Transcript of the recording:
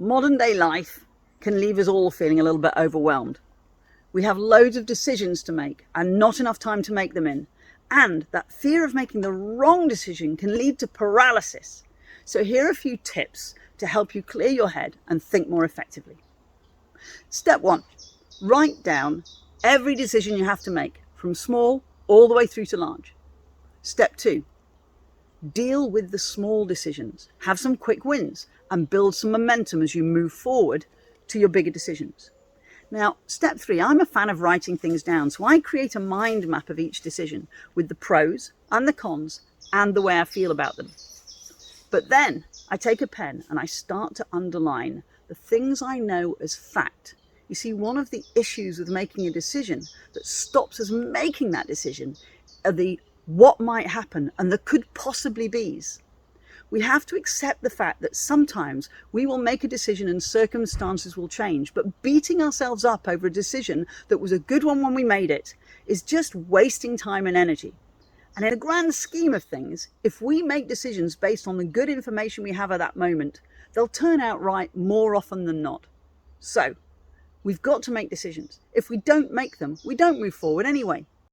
Modern day life can leave us all feeling a little bit overwhelmed. We have loads of decisions to make and not enough time to make them in. And that fear of making the wrong decision can lead to paralysis. So here are a few tips to help you clear your head and think more effectively. Step 1, write down every decision you have to make, from small all the way through to large. Step 2, deal with the small decisions. Have some quick wins and build some momentum as you move forward to your bigger decisions. Now, step 3, I'm a fan of writing things down, so I create a mind map of each decision with the pros and the cons and the way I feel about them. But then I take a pen and I start to underline the things I know as fact. You see, one of the issues with making a decision that stops us making that decision are the what might happen and the could possibly be's. We have to accept the fact that sometimes we will make a decision and circumstances will change, but beating ourselves up over a decision that was a good one when we made it is just wasting time and energy. And in the grand scheme of things, if we make decisions based on the good information we have at that moment, they'll turn out right more often than not. So, we've got to make decisions. If we don't make them, we don't move forward anyway.